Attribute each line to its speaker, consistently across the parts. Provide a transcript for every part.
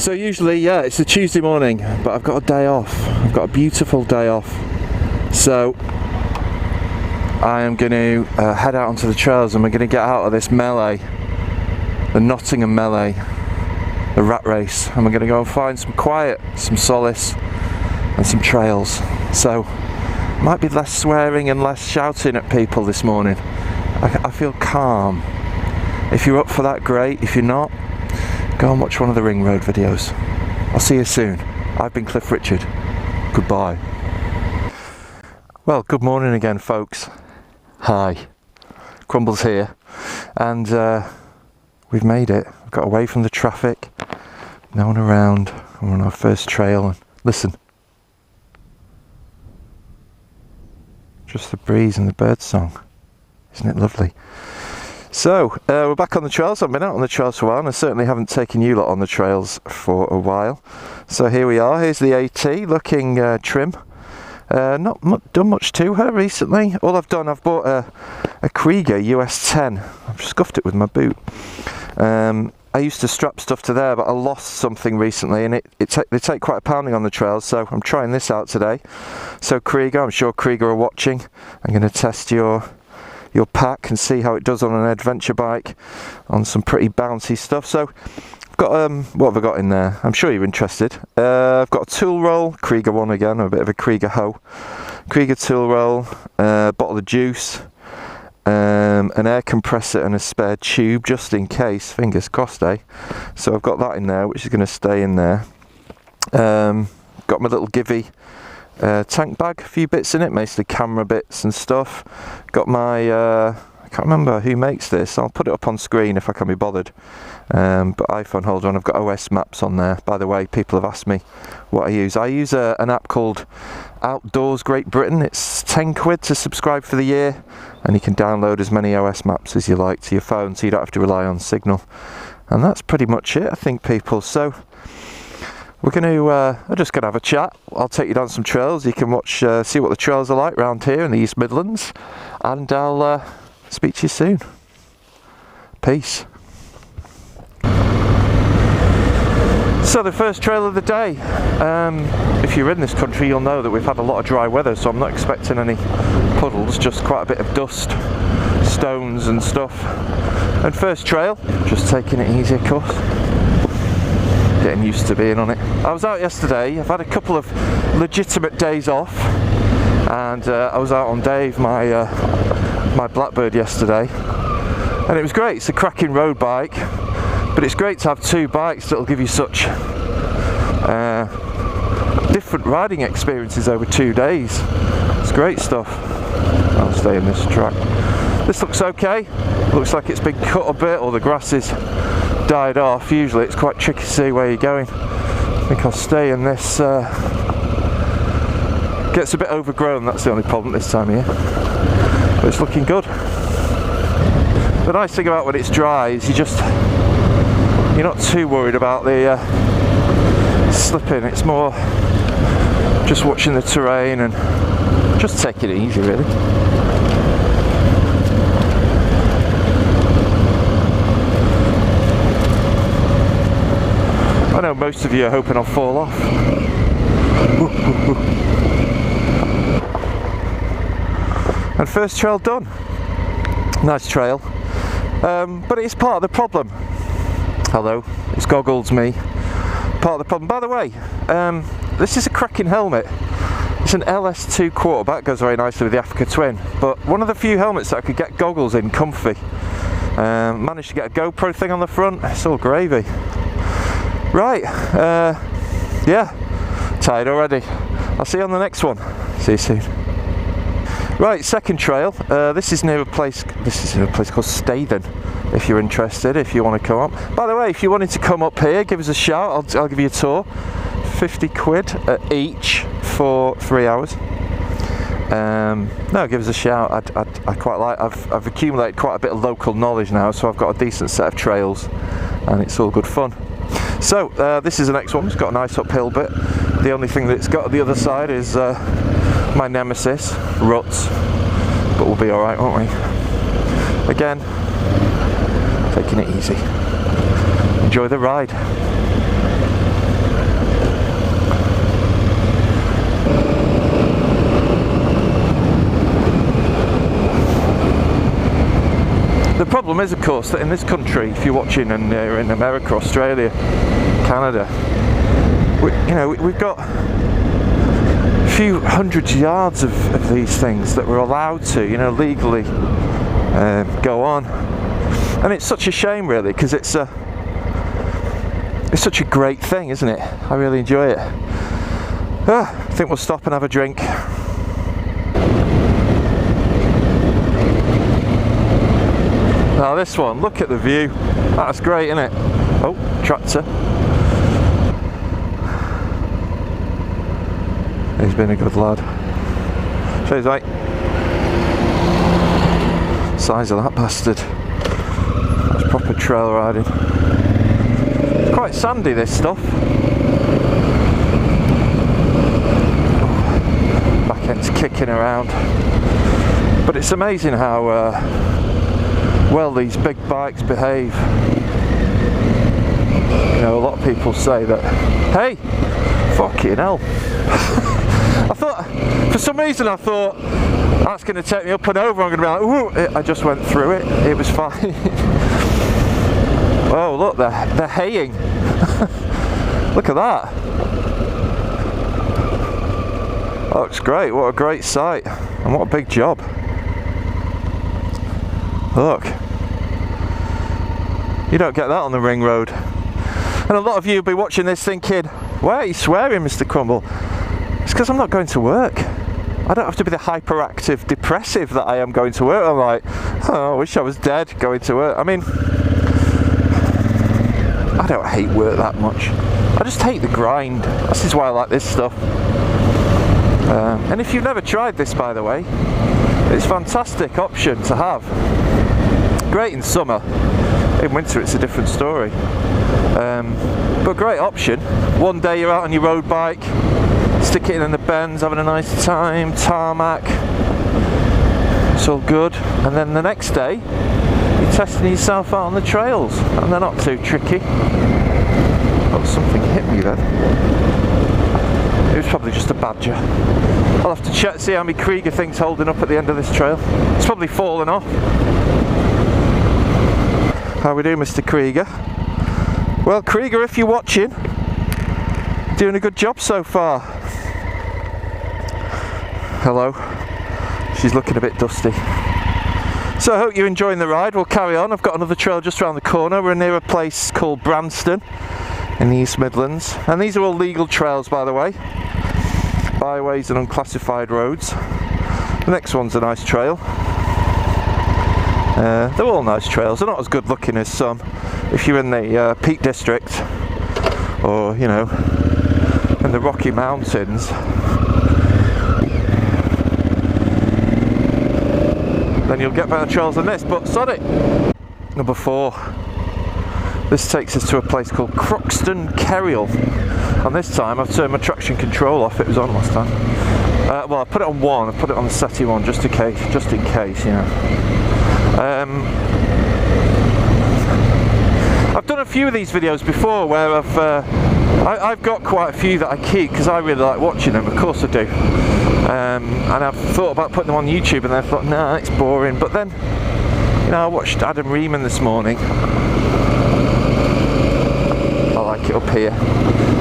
Speaker 1: So usually, yeah, it's a Tuesday morning, but I've got a day off. I've got a beautiful day off. So I am going to head out onto the trails and we're going to get out of this melee, the Nottingham melee, the rat race, and we're going to go and find some quiet, some solace and some trails. So might be less swearing and less shouting at people this morning. I feel calm. If you're up for that, great. If you're not, go and watch one of the Ring Road videos. I'll see you soon. I've been Cliff Richard. Goodbye. Well, good morning again, folks. Hi. Crumble's here. And we've made it. We've got away from the traffic. No one around. We're on our first trail. And listen. Just the breeze and the bird song. Isn't it lovely? So, we're back on the trails. I've been out on the trails for a while and I certainly haven't taken you lot on the trails for a while. So here we are. Here's the AT, looking trim. Not done much to her recently. All I've done, I've bought a Krieger US 10. I've scuffed it with my boot. I used to strap stuff to there, but I lost something recently and they take quite a pounding on the trails, so I'm trying this out today. So Krieger, I'm sure Krieger are watching. I'm going to test your pack and see how it does on an adventure bike on some pretty bouncy stuff. So I've got what have I got in there? I'm sure you're interested. I've got a tool roll, Krieger one again, a bit of a Krieger hoe, Krieger tool roll, bottle of juice, an air compressor and a spare tube just in case, fingers crossed, eh? So I've got that in there, which is going to stay in there. Got my little Givey tank bag, a few bits in it, mostly camera bits and stuff. Got my I can't remember who makes this, I'll put it up on screen if I can be bothered, but iPhone holder, and I've got OS maps on there. By the way, people have asked me what I use. I use an app called Outdoors Great Britain. It's 10 quid to subscribe for the year and you can download as many OS maps as you like to your phone, so you don't have to rely on Signal. And that's pretty much it, I think, people. So we're going to, I'm just going to have a chat. I'll take you down some trails. You can watch, see what the trails are like around here in the East Midlands. And I'll speak to you soon. Peace. So the first trail of the day. If you're in this country, you'll know that we've had a lot of dry weather, so I'm not expecting any puddles, just quite a bit of dust, stones and stuff. And first trail, just taking it easy, of course. Getting used to being on it. I was out yesterday. I've had a couple of legitimate days off, and I was out on Dave, my Blackbird, yesterday, and it was great. It's a cracking road bike, but it's great to have two bikes that'll give you such different riding experiences over 2 days. It's great stuff. I'll stay in this track. This looks okay. Looks like it's been cut a bit, or the grass is died off. Usually it's quite tricky to see where you're going. I think I'll stay in this. Gets a bit overgrown, that's the only problem this time of year, but it's looking good. The nice thing about when it's dry is you're not too worried about the slipping. It's more just watching the terrain and just taking it easy, really. I know most of you are hoping I'll fall off. And first trail done. Nice trail. But it's part of the problem. Hello, it's Goggles me. Part of the problem. By the way, this is a cracking helmet. It's an LS2 quarterback, goes very nicely with the Africa Twin. But one of the few helmets that I could get goggles in comfy. Managed to get a GoPro thing on the front. It's all gravy. Right, yeah, tired already. I'll see you on the next one. See you soon. Right, second trail. This is near a place called Staithen. If you're interested, if you want to come up. By the way, if you wanted to come up here, give us a shout. I'll give you a tour. 50 quid each for 3 hours. No, give us a shout. I quite like. I've accumulated quite a bit of local knowledge now, so I've got a decent set of trails, and it's all good fun. So this is the next one. It's got a nice uphill bit. The only thing that it's got at the other side is my nemesis, ruts, but we'll be all right, won't we? Again, taking it easy. Enjoy the ride. problem is, of course, that in this country, if you're watching and you're in America, Australia, Canada, we've got a few hundred yards of these things that we're allowed to, legally go on. And it's such a shame, really, because it's such a great thing, isn't it? I really enjoy it. I think we'll stop and have a drink. Now this one, look at the view. That's great, isn't it? Oh, tractor. He's been a good lad. Cheers, mate. Size of that bastard. That's proper trail riding. It's quite sandy, this stuff. Back end's kicking around. But it's amazing how well these big bikes behave. A lot of people say that, hey, fucking hell. I thought, for some reason I thought, that's going to take me up and over, I'm going to be like, ooh, I just went through it, it was fine. Oh look, they're haying. Look at that. That looks great, what a great sight, and what a big job. Look, you don't get that on the ring road. And a lot of you will be watching this thinking, why are you swearing, Mr. Crumble? It's because I'm not going to work. I don't have to be the hyperactive depressive that I am going to work. I'm like, oh, I wish I was dead going to work. I mean, I don't hate work that much. I just hate the grind. This is why I like this stuff. And if you've never tried this, by the way, it's a fantastic option to have. Great in summer. In winter it's a different story. But great option. One day you're out on your road bike, stick it in the bends, having a nice time, tarmac, it's all good. And then the next day you're testing yourself out on the trails, and they're not too tricky. Oh, something hit me then. It was probably just a badger. I'll have to check, see how my Krieger thing's holding up at the end of this trail. It's probably fallen off. How we do, Mr. Krieger? Well, Krieger, if you're watching, doing a good job so far. Hello. She's looking a bit dusty. So I hope you're enjoying the ride. We'll carry on. I've got another trail just around the corner. We're near a place called Branston in the East Midlands. And these are all legal trails, by the way. Byways and unclassified roads. The next one's a nice trail. They're all nice trails. They're not as good looking as some. If you're in the Peak District, or in the Rocky Mountains, then you'll get better trails than this. But sod it. Number 4. This takes us to a place called Crookston Kerrial, and this time I've turned my traction control off. It was on last time. Well, I put it on 1. I put it on the SETI one just in case, I've done a few of these videos before where I've got quite a few that I keep because I really like watching them. Of course I do. And I've thought about putting them on YouTube, and then I thought, nah, it's boring. But then, I watched Adam Reeman this morning. I like it up here.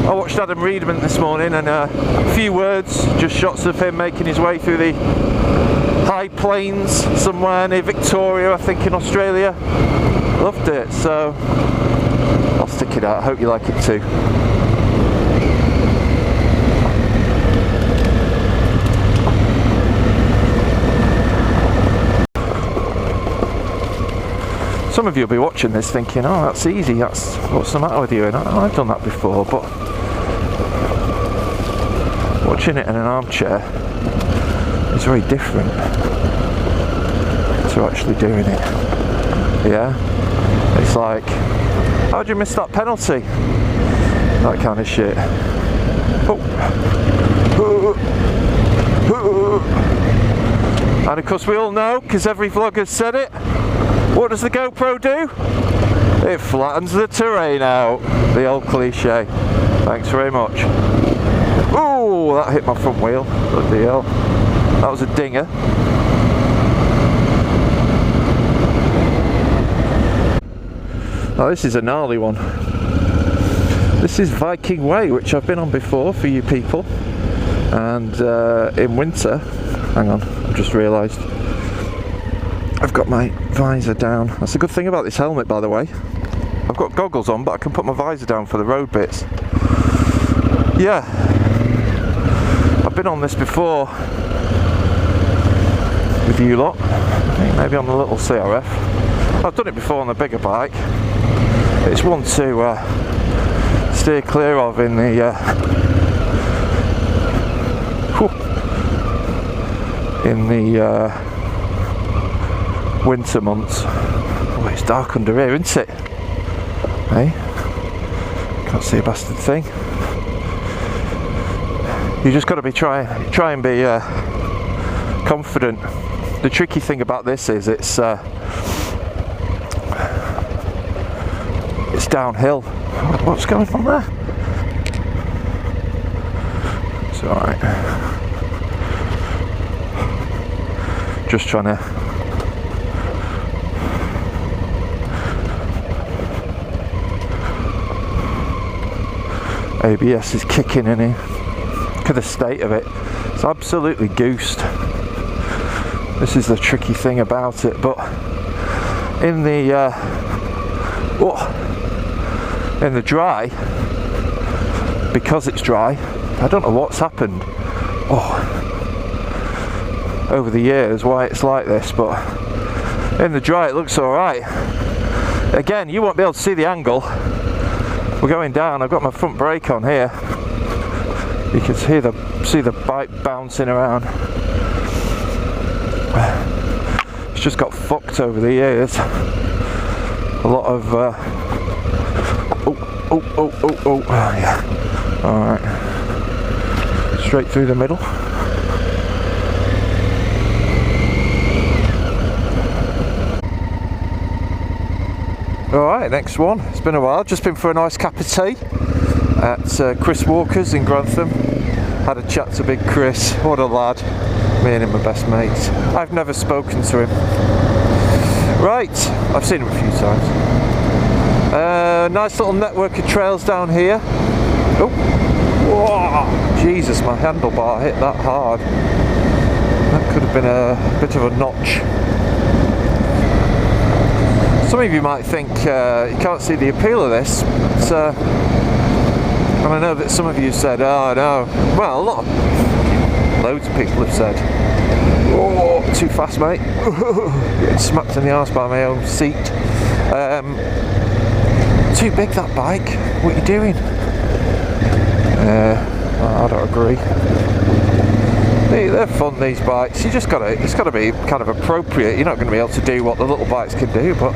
Speaker 1: I watched Adam Reeman this morning, and a few words, just shots of him making his way through the high plains somewhere near Victoria, I think, in Australia. Loved it, so I'll stick it out. I hope you like it too. Some of you will be watching this thinking, oh, that's easy, what's the matter with you? And I've done that before, but watching it in an armchair is very different to actually doing it. Yeah? It's like, how'd you miss that penalty? That kind of shit. Oh. And of course we all know, because every vlogger's said it, what does the GoPro do? It flattens the terrain out. The old cliche. Thanks very much. Ooh, that hit my front wheel. Bloody hell. That was a dinger. Oh, this is a gnarly one. This is Viking Way, which I've been on before for you people. And in winter, hang on, I've just realised I've got my visor down. That's a good thing about this helmet, by the way. I've got goggles on, but I can put my visor down for the road bits. Yeah, I've been on this before with you lot. I think maybe on the little CRF. I've done it before on the bigger bike. It's one to steer clear of in the winter months. Oh, it's dark under here, isn't it? Hey, can't see a bastard thing. You just got to be try and be confident. The tricky thing about this is it's downhill. What's going on there? It's alright. Just trying to ABS is kicking in here. Look at the state of it. It's absolutely goosed. This is the tricky thing about it, but in the dry, because it's dry, I don't know what's happened over the years why it's like this, but in the dry it looks alright. Again, you won't be able to see the angle. We're going down. I've got my front brake on here. You can see the bike bouncing around. It's just got fucked over the years. A lot of yeah. Alright. Straight through the middle. Alright, next one. It's been a while. Just been for a nice cup of tea at Chris Walker's in Grantham. Had a chat to Big Chris. What a lad. Me and him are best mates. I've never spoken to him. Right, I've seen him a few times. Nice little network of trails down here. Oh, whoa. Jesus, my handlebar hit that hard. That could have been a bit of a notch. Some of you might think you can't see the appeal of this, but, and I know that some of you said, oh no, well, loads of people have said, oh, too fast mate, getting smacked in the arse by my own seat, too big that bike, what are you doing? I don't agree. They're fun, these bikes. It's got to be kind of appropriate. You're not going to be able to do what the little bikes can do, but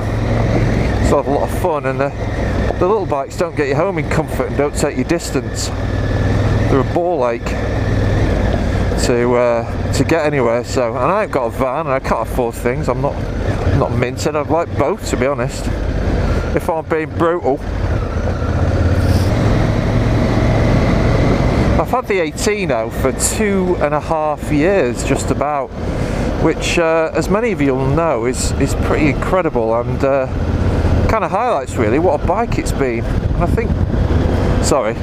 Speaker 1: still have a lot of fun. And the little bikes don't get you home in comfort and don't take you distance. They're a ball ache to get anywhere. So, and I've got a van and I can't afford things. I'm not minting. I'd like both, to be honest. If I'm being brutal. I've had the 18 now for 2.5 years, just about, which, as many of you will know, is pretty incredible and kind of highlights really what a bike it's been. And I think, sorry,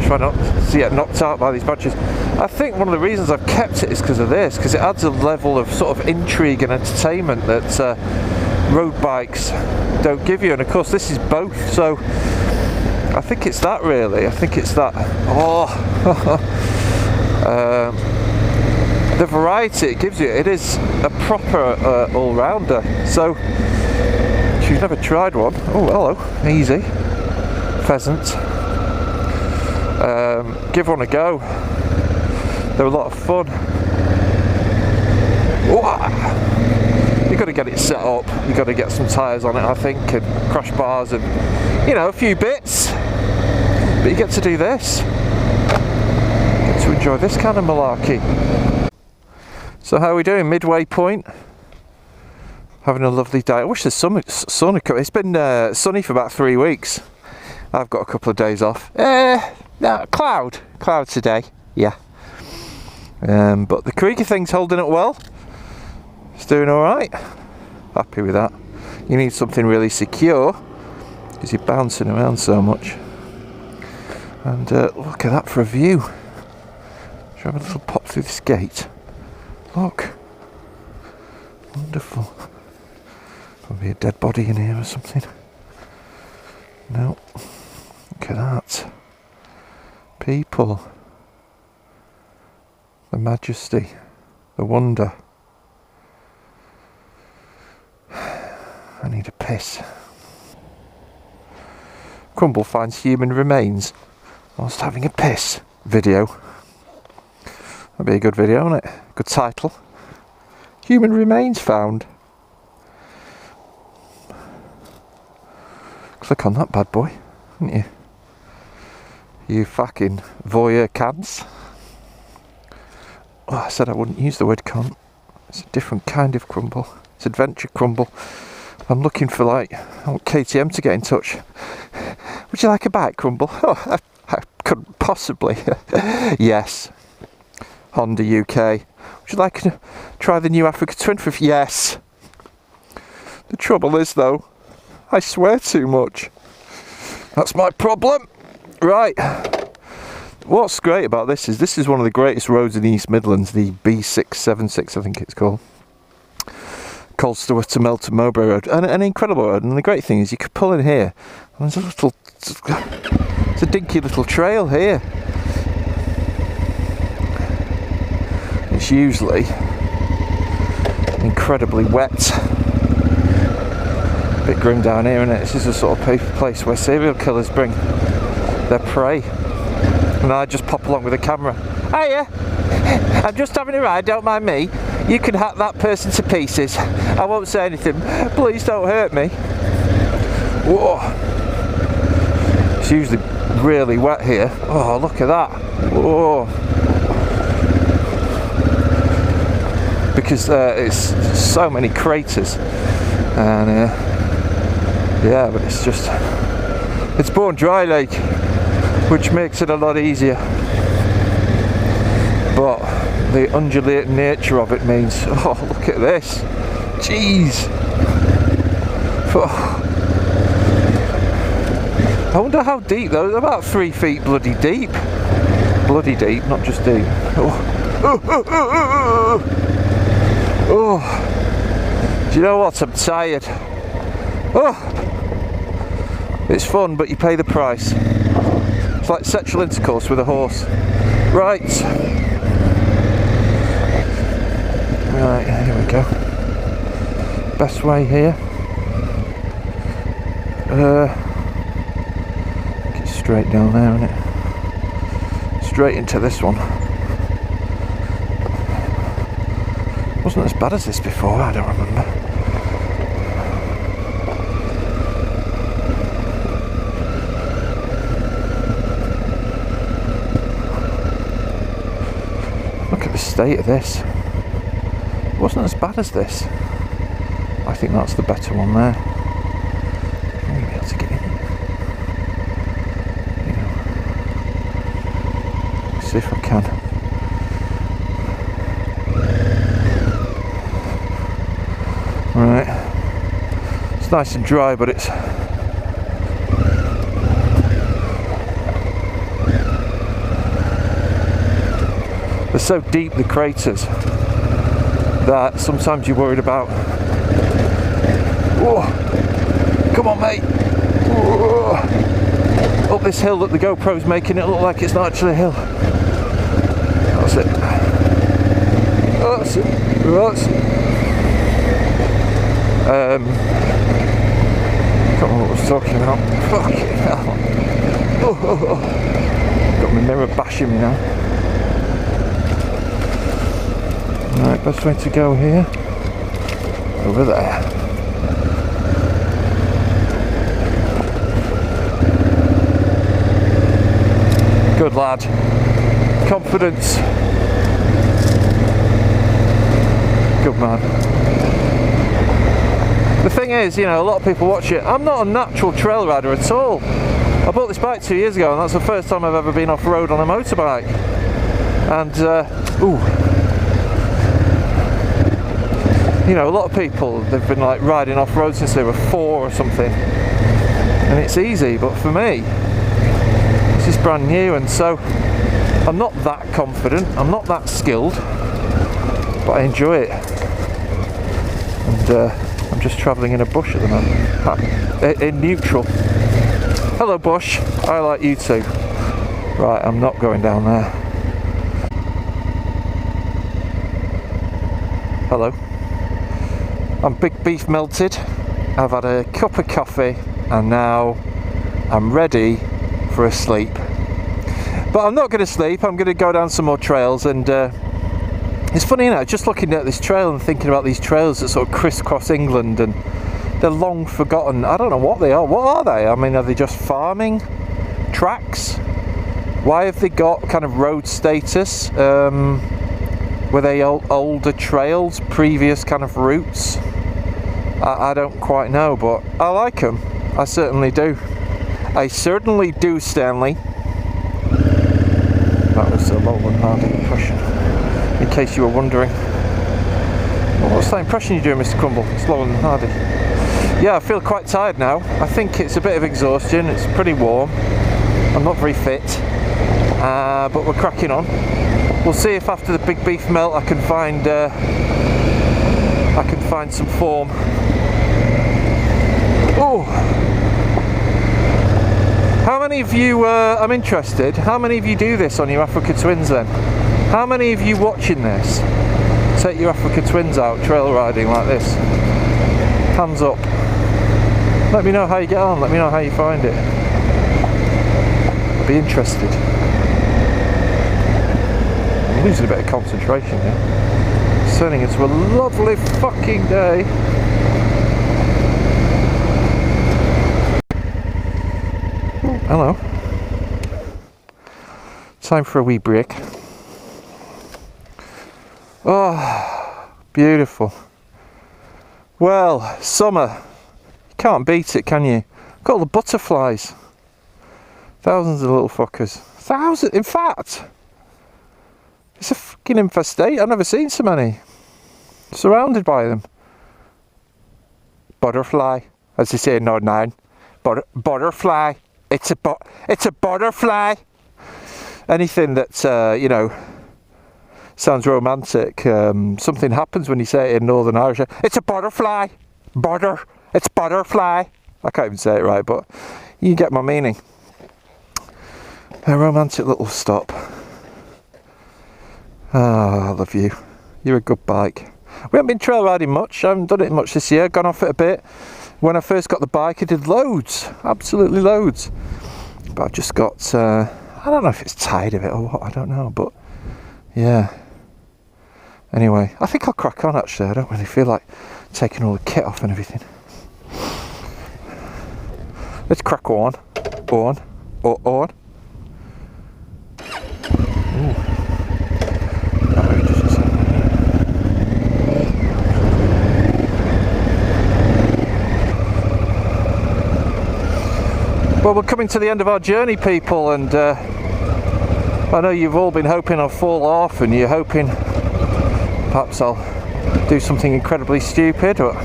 Speaker 1: try not to get knocked out by these badges. I think one of the reasons I've kept it is because of this, because it adds a level of sort of intrigue and entertainment that road bikes don't give you, and of course this is both, so I think it's that really. I think it's that. The variety it gives you. It is a proper all-rounder. So, if you've never tried one, oh hello, easy, pheasant. Give one a go. They're a lot of fun. You've got to get it set up. You've got to get some tyres on it, I think, and crash bars and, you know, a few bits. But you get to do this. Get to enjoy this kind of malarkey. So how are we doing? Midway point. Having a lovely day. I wish the sun would come. It's been sunny for about 3 weeks. I've got a couple of days off. No, cloud today. Yeah. But the creaky thing's holding up well. It's doing all right. Happy with that. You need something really secure. because you're bouncing around so much. And look at that for a view. Should I have a little pop through this gate? Look. Wonderful. Probably a dead body in here or something. No. Look at that. People. The majesty. The wonder. I need a piss. Crumble finds human remains whilst having a piss. Video. That'd be a good video, wouldn't it? Good title. Human remains found. Click on that bad boy, wouldn't you? You fucking voyeur cunts. Oh, I said I wouldn't use the word cunt. It's a different kind of crumble. It's adventure crumble. I'm looking for I want KTM to get in touch. Would you like a bike, Crumble? Oh, I couldn't possibly. Yes. Honda UK. Would you like to try the new Africa Twin for? Yes. The trouble is though, I swear too much. That's my problem. Right. What's great about this is one of the greatest roads in the East Midlands, the B676 I think it's called. Colsterworth to Melton Mowbray Road, and an incredible road. And the great thing is you could pull in here and there's it's a dinky little trail here. It's usually incredibly wet. A bit grim down here, isn't it? This is the sort of place where serial killers bring their prey. And I just pop along with a camera. Hiya! I'm just having a ride, don't mind me. You can hack that person to pieces. I won't say anything. Please don't hurt me. Whoa. It's usually really wet here. Oh, look at that. Whoa. Because it's so many craters. And yeah, but it's just... It's bone dry lake, which makes it a lot easier. But the undulating nature of it means, oh, look at this. Jeez. Oh. I wonder how deep though. They're about 3 feet bloody deep. Bloody deep, not just deep. Oh. Do you know what? I'm tired. Oh. It's fun, but you pay the price. It's like sexual intercourse with a horse. Right. Right, here we go. Best way here. Get straight down there, innit? Straight into this one. Wasn't as bad as this before, I don't remember. Look at the state of this. It wasn't as bad as this. I think that's the better one there. I'm going to be able to get in. Let's see if I can. Right. It's nice and dry, but it's... They're so deep, the craters, that sometimes you're worried about. Whoa. Come on, mate. Whoa. Up this hill that the GoPro's making it look like it's not actually a hill. That's it. That's it. That's it. Can't remember what I was talking about. Fucking hell. Got my mirror bashing me now. Right, best way to go here. Over there. Good lad. Confidence. Good man. The thing is, you know, a lot of people watch it. I'm not a natural trail rider at all. I bought this bike 2 years ago and that's the first time I've ever been off-road on a motorbike. And, you know, a lot of people, they've been like riding off-road since they were 4 or something. and it's easy, but for me this is brand new, and so I'm not that confident, I'm not that skilled, but I enjoy it. And I'm just travelling in a bush at the moment, in neutral. Hello bush, I like you too. Right, I'm not going down there. Hello. I'm big beef melted. I've had a cup of coffee and now I'm ready for a sleep. But I'm not going to sleep, I'm going to go down some more trails, and it's funny, you know, just looking at this trail and thinking about these trails that sort of crisscross England, and they're long forgotten. I don't know what they are. What are they? I mean, are they just farming tracks? Why have they got kind of road status? Were they older trails, previous kind of routes? I don't quite know, but I like them. I certainly do. I certainly do, Stanley. That was a Lowland Hardy impression, in case you were wondering. Well, what's that impression you're doing, Mr. Crumble? It's Lowland Hardy. Yeah, I feel quite tired now. I think it's a bit of exhaustion. It's pretty warm. I'm not very fit, but we're cracking on. We'll see if after the big beef melt I can find some form. Oh, how many of you? I'm interested. How many of you do this on your Africa Twins then? How many of you watching this take your Africa Twins out trail riding like this? Hands up. Let me know how you get on. Let me know how you find it. I'd be interested. I'm losing a bit of concentration here. It's turning into a lovely fucking day. Hello. Time for a wee break. Oh, beautiful. Well, summer. You can't beat it, can you? Got all the butterflies. Thousands of little fuckers. Thousands, in fact. It's a fucking infestation. I've never seen so many. Surrounded by them. Butterfly, as they say in Northern Ireland. Butterfly. It's a butterfly. Anything that you know, sounds romantic. Something happens when you say it in Northern Irish. It's a butterfly. It's butterfly. I can't even say it right, but you get my meaning. A romantic little stop. Ah, I love you. You're a good bike. We haven't been trail riding much. I haven't done it much this year. Gone off it a bit. When I first got the bike, I did loads. Absolutely loads. But I've just got... I don't know if it's tired of it or what. I don't know. But yeah. Anyway, I think I'll crack on actually. I don't really feel like taking all the kit off and everything. Let's crack on. On. Ooh. Well, we're coming to the end of our journey, people, and I know you've all been hoping I'll fall off, and you're hoping perhaps I'll do something incredibly stupid, but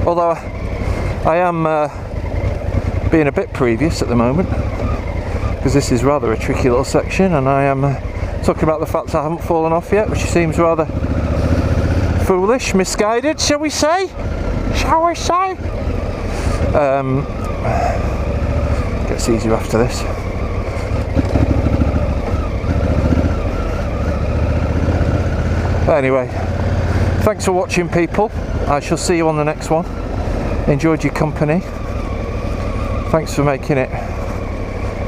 Speaker 1: although I am being a bit previous at the moment, because this is rather a tricky little section, and I am talking about the fact I haven't fallen off yet, which seems rather foolish, misguided, shall we say? Gets easier after this. Anyway, thanks for watching, people. I shall see you on the next one. Enjoyed your company. Thanks for making it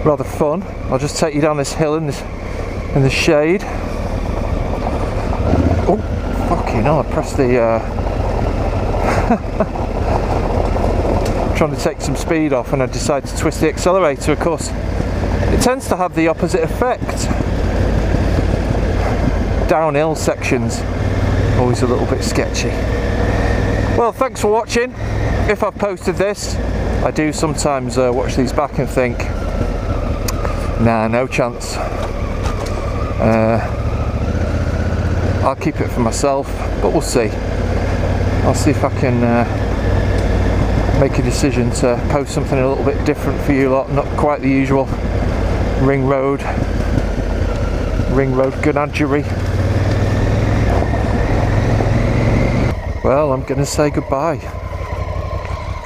Speaker 1: rather fun. I'll just take you down this hill in the shade. Oh, fucking hell, I pressed the trying to take some speed off and I decided to twist the accelerator. Of course, it tends to have the opposite effect. Downhill sections, always a little bit sketchy. Well, thanks for watching. If I've posted this, I do sometimes watch these back and think, nah, no chance. I'll keep it for myself, but we'll see. I'll see if I can make a decision to post something a little bit different for you lot, not quite the usual ring road ganagery. Well, I'm going to say goodbye.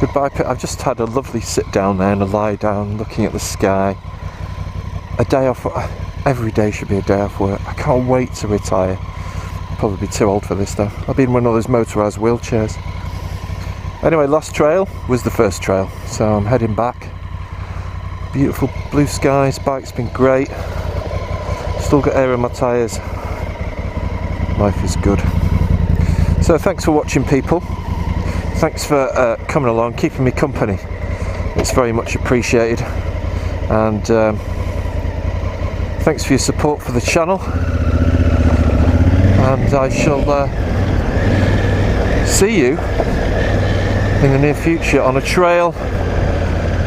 Speaker 1: Goodbye. I've just had a lovely sit down there and a lie down looking at the sky. A day off. Every day should be a day off work. I can't wait to retire. I'll probably be too old for this though. I'll be in one of those motorised wheelchairs. Anyway, last trail was the first trail, so I'm heading back. Beautiful blue skies, bike's been great. Still got air in my tyres. Life is good. So thanks for watching, people. Thanks for coming along, keeping me company. It's very much appreciated. And thanks for your support for the channel. And I shall see you in the near future on a trail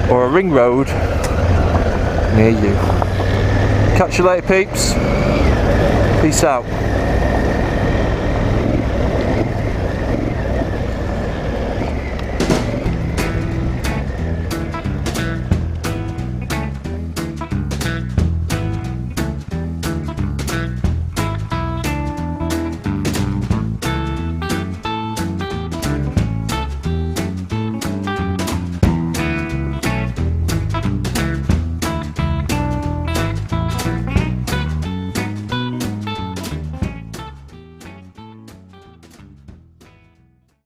Speaker 1: or a ring road near you. Catch you later, peeps. Peace out.